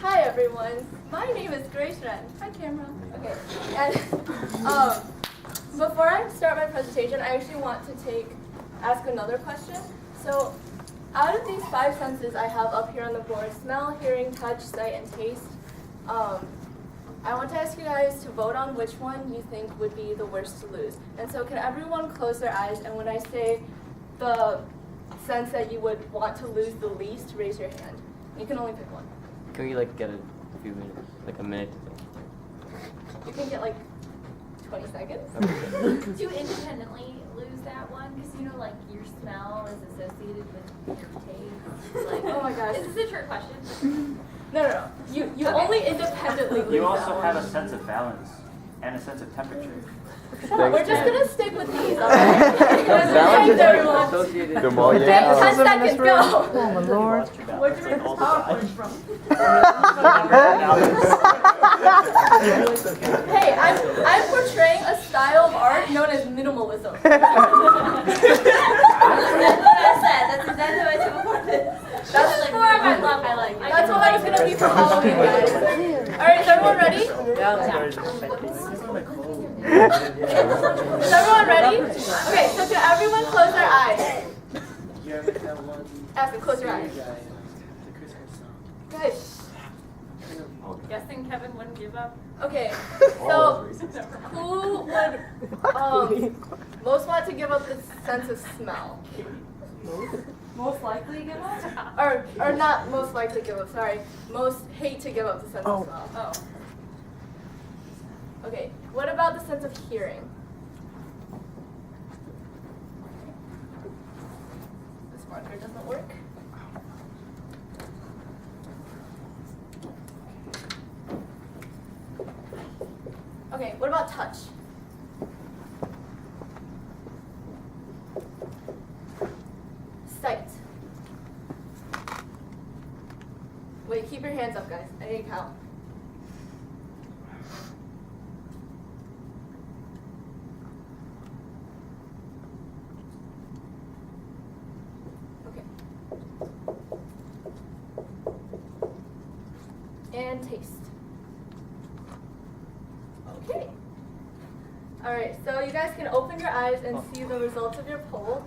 Hi everyone, my name is Grace Ren. Hi camera. Okay, and before I start my presentation, I actually want to ask another question. So, out of these 5 senses I have up here on the board, smell, hearing, touch, sight, and taste, I want to ask you guys to vote on which one you think would be the worst to lose. And so can everyone close their eyes, and when I say the sense that you would want to lose the least, raise your hand. You can only pick one. Can we get a few minutes, like a minute to think? You can get 20 seconds. Do you independently lose that one? Because your smell is associated with your taste. Oh my gosh. Is this a trick question? No. You only independently lose You also that have one. a sense of balance and a sense of temperature. We're just gonna stick with these, alright? Thanks everyone. Associated. Okay, 10 seconds, go! Oh my lord. Where'd you make this PowerPoint from? Hey, I'm portraying a style of art known as minimalism. That's what I said. That's exactly what I said before this. That's more of my love. I like. That's what I was gonna be for Halloween, guys. Alright, is everyone ready? Is everyone ready? Okay, so can everyone close their eyes? Aspen, close your eyes. Guys. Guessing Kevin wouldn't give up. Okay, so who would most want to give up the sense of smell? Most likely give up? Or not most likely give up, sorry. Most hate to give up the sense of smell. Oh. Okay, what about the sense of hearing? This marker doesn't work. Okay, what about touch? Sight. Wait, keep your hands up, guys. I need to count. Okay. And taste. Okay. Alright, so you guys can open your eyes and see the results of your poll.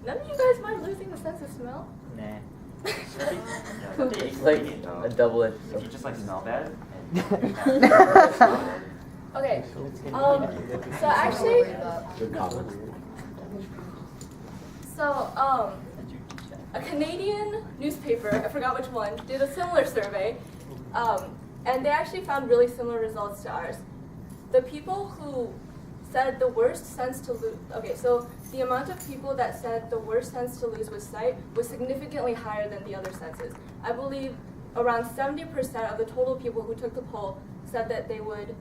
None of you guys mind losing the sense of smell? Nah. It's like a double-edged If you just smell bad. Okay. So actually, a Canadian newspaper, I forgot which one, did a similar survey, and they actually found really similar results to ours. The people who said the worst sense to lose, okay, so the amount of people that said the worst sense to lose was sight was significantly higher than the other senses. I believe around 70% of the total people who took the poll said that they would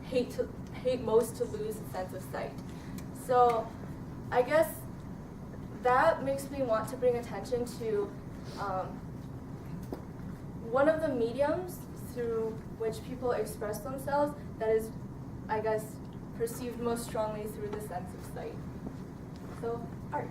hate most to lose the sense of sight. So I guess that makes me want to bring attention to one of the mediums through which people express themselves that is, I guess, perceived most strongly through the sense of sight. So, art.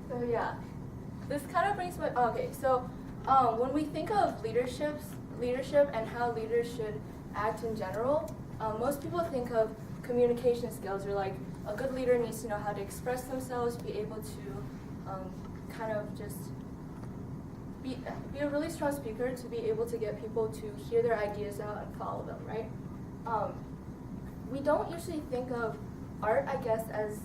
So yeah, this kind of brings me, okay, so when we think of leadership and how leaders should act in general, most people think of communication skills, or like a good leader needs to know how to express themselves, be able to kind of just be a really strong speaker to be able to get people to hear their ideas out and follow them, right? We don't usually think of art, I guess, as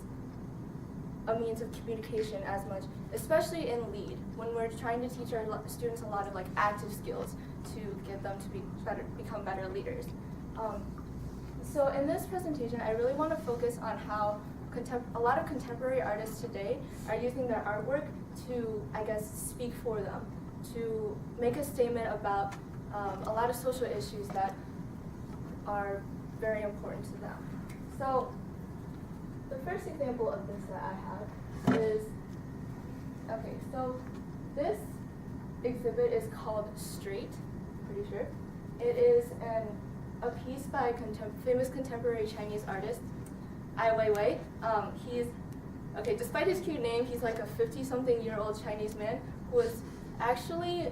a means of communication as much, especially in LEAD, when we're trying to teach our students a lot of active skills to get them to become better leaders. So in this presentation, I really want to focus on how a lot of contemporary artists today are using their artwork to, I guess, speak for them, to make a statement about a lot of social issues that are very important to them. So the first example of this that I have is, okay, so this exhibit is called Straight, pretty sure. It is a piece by a famous contemporary Chinese artist, Ai Weiwei. He's okay, despite his cute name, he's like a 50-something-year-old Chinese man who was actually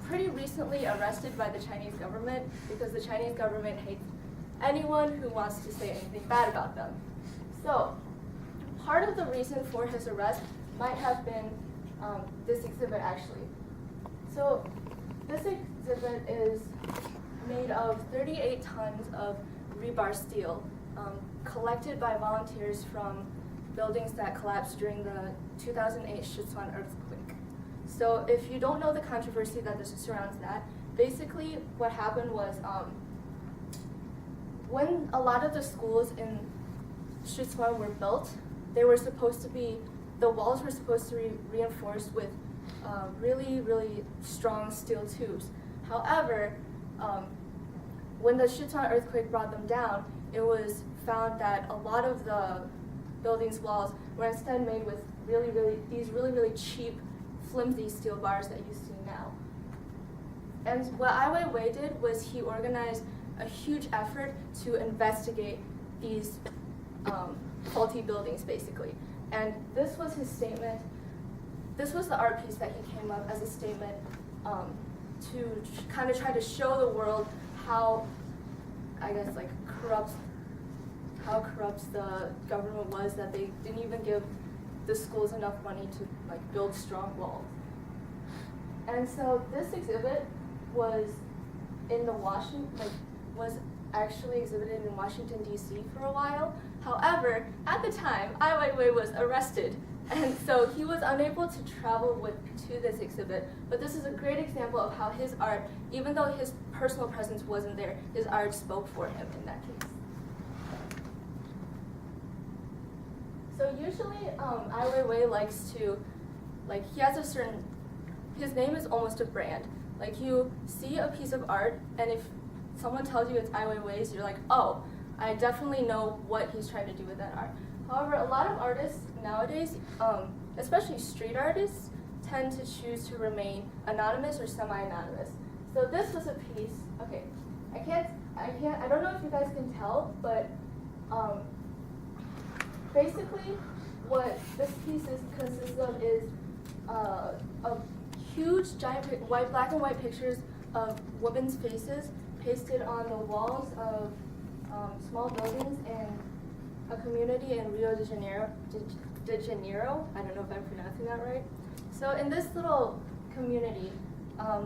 pretty recently arrested by the Chinese government because the Chinese government hates anyone who wants to say anything bad about them. So, part of the reason for his arrest might have been this exhibit actually. So, this exhibit is made of 38 tons of rebar steel collected by volunteers from buildings that collapsed during the 2008 Sichuan earthquake. So if you don't know the controversy that surrounds that, basically what happened was when a lot of the schools in Sichuan were built, the walls were supposed to be reinforced with really, really strong steel tubes. However, when the Sichuan earthquake brought them down, it was found that a lot of the building's walls were instead made with these really cheap, flimsy steel bars that you see now. And what Ai Weiwei did was he organized a huge effort to investigate these faulty buildings, basically. And this was his statement. This was the art piece that he came up as a statement to kind of try to show the world how, I guess, like corrupt the government was, that they didn't even give the schools enough money to like build strong walls. And so this exhibit was was actually exhibited in Washington, D.C. for a while. However, at the time, Ai Weiwei was arrested, and so he was unable to travel to this exhibit. But this is a great example of how his art, even though his personal presence wasn't there, his art spoke for him in that case. So usually, Ai Weiwei likes to, he has a certain, his name is almost a brand. Like you see a piece of art, and if someone tells you it's Ai Weiwei's, you're like, oh, I definitely know what he's trying to do with that art. However, a lot of artists nowadays, especially street artists, tend to choose to remain anonymous or semi-anonymous. So this was a piece, okay, I don't know if you guys can tell, but basically what this piece consists of is a huge, giant, black and white pictures of women's faces pasted on the walls of small buildings in a community in Rio de Janeiro. I don't know if I'm pronouncing that right. So in this little community,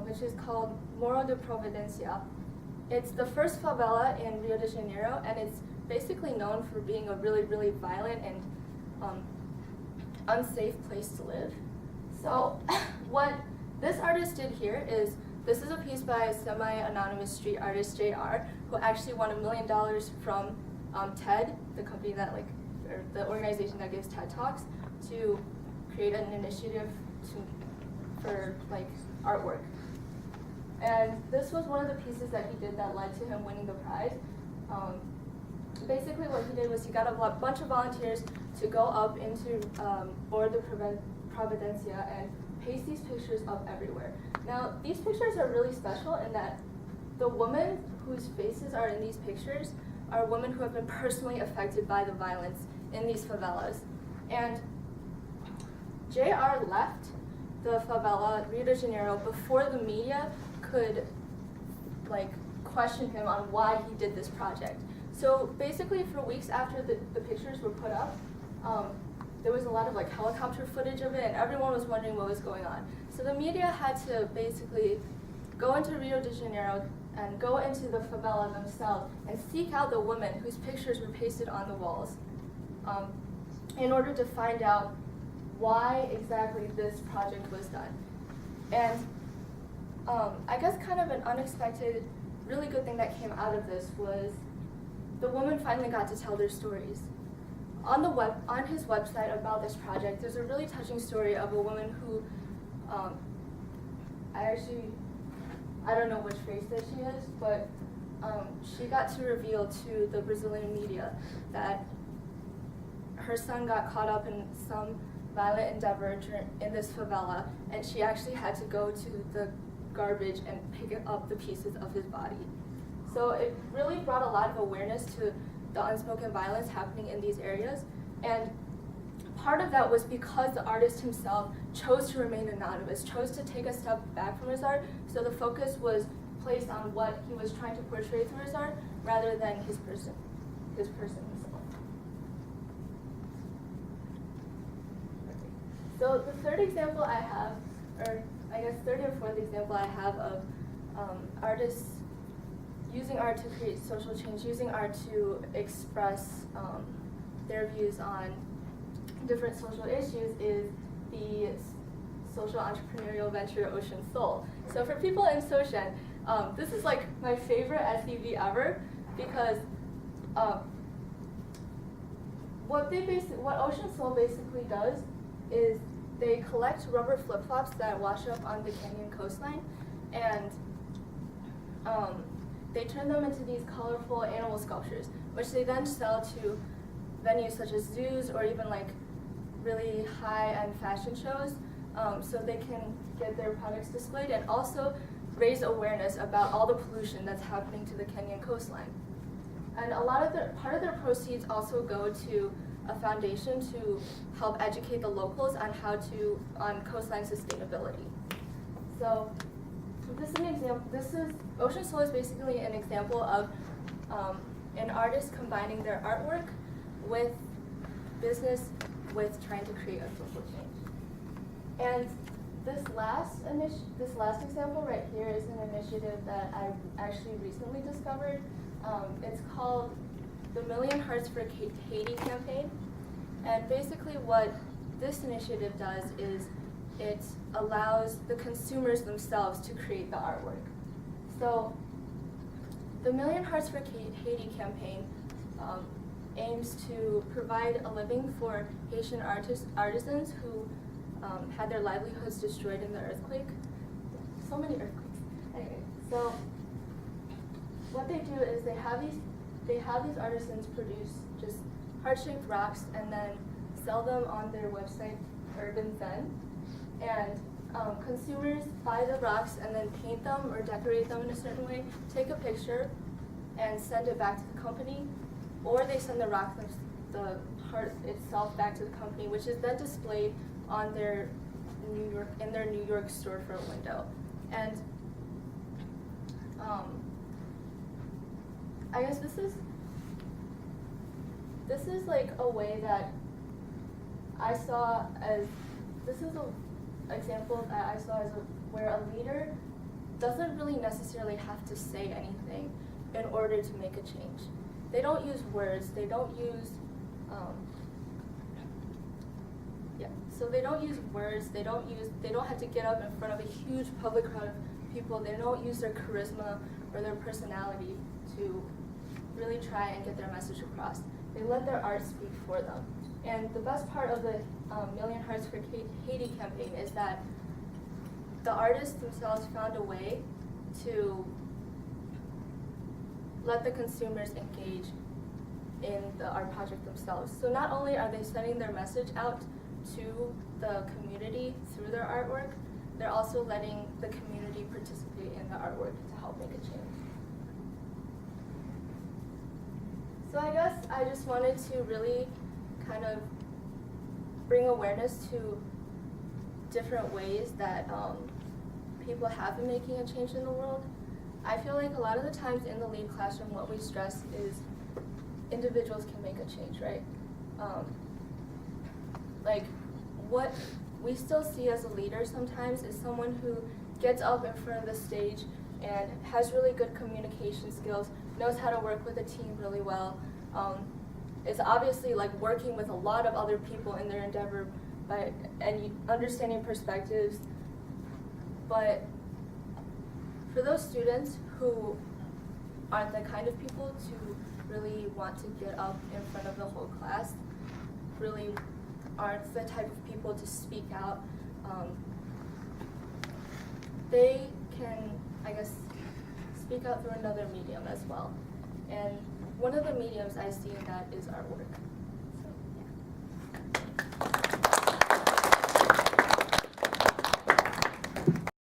which is called Morro de Providencia, it's the first favela in Rio de Janeiro, and it's basically known for being a really, really violent and unsafe place to live. So what this artist did here is, this is a piece by semi-anonymous street artist JR, who actually won $1 million from TED, the company that or the organization that gives TED Talks, to create an initiative for artwork. And this was one of the pieces that he did that led to him winning the prize. Basically what he did was he got a bunch of volunteers to go up into Bordo de Providencia and paste these pictures up everywhere. Now, these pictures are really special in that the women whose faces are in these pictures are women who have been personally affected by the violence in these favelas. And JR left the favela, Rio de Janeiro, before the media could question him on why he did this project. So basically for weeks after the pictures were put up, there was a lot of helicopter footage of it, and everyone was wondering what was going on. So the media had to basically go into Rio de Janeiro and go into the favela themselves and seek out the women whose pictures were pasted on the walls in order to find out why exactly this project was done. And I guess kind of an unexpected, really good thing that came out of this was the women finally got to tell their stories. On his website about this project, there's a really touching story of a woman who, I don't know which race that she is, but she got to reveal to the Brazilian media that her son got caught up in some violent endeavor in this favela, and she actually had to go to the garbage and pick up the pieces of his body. So it really brought a lot of awareness to the unspoken violence happening in these areas. And part of that was because the artist himself chose to remain anonymous, chose to take a step back from his art, so the focus was placed on what he was trying to portray through his art rather than his person himself. So the third example I have, or I guess third and fourth example I have of artists using art to create social change, using art to express their views on different social issues is the social entrepreneurial venture Ocean Soul. So for people in Soshan, this is like my favorite SUV ever because what Ocean Soul basically does is they collect rubber flip-flops that wash up on the canyon coastline, and they turn them into these colorful animal sculptures, which they then sell to venues such as zoos or even like really high-end fashion shows, so they can get their products displayed and also raise awareness about all the pollution that's happening to the Kenyan coastline. And part of their proceeds also go to a foundation to help educate the locals on on coastline sustainability. So this is an example. Ocean Soul is basically an example of an artist combining their artwork with business with trying to create a social change. And this last example right here is an initiative that I actually recently discovered. It's called the Million Hearts for Haiti campaign. And basically what this initiative does is it allows the consumers themselves to create the artwork. So the Million Hearts for Haiti campaign aims to provide a living for Haitian artisans who had their livelihoods destroyed in the earthquake. So many earthquakes. Anyway, so what they do is they have these artisans produce just heart-shaped rocks and then sell them on their website, Urban Zen. And consumers buy the rocks and then paint them or decorate them in a certain way, take a picture, and send it back to the company, or they send the heart itself back to the company, which is then displayed on their New York storefront window. And I guess this is like a way that I saw as, this is an example that I saw as where a leader doesn't really necessarily have to say anything in order to make a change. They don't use words, they don't use, they don't use words, they don't have to get up in front of a huge public crowd of people, they don't use their charisma or their personality to really try and get their message across. They let their art speak for them. And the best part of the Million Hearts for Haiti campaign is that the artists themselves found a way to let the consumers engage in the art project themselves. So not only are they sending their message out to the community through their artwork, they're also letting the community participate in the artwork to help make a change. So I guess I just wanted to really kind of bring awareness to different ways that people have been making a change in the world. I feel like a lot of the times in the LEAD classroom, what we stress is individuals can make a change, right? Like what we still see as a leader sometimes is someone who gets up in front of the stage and has really good communication skills, knows how to work with a team really well, is obviously like working with a lot of other people in their endeavor and understanding perspectives. But for those students who aren't the kind of people to really want to get up in front of the whole class, really aren't the type of people to speak out, they can, I guess, speak out through another medium as well. And one of the mediums I see in that is artwork.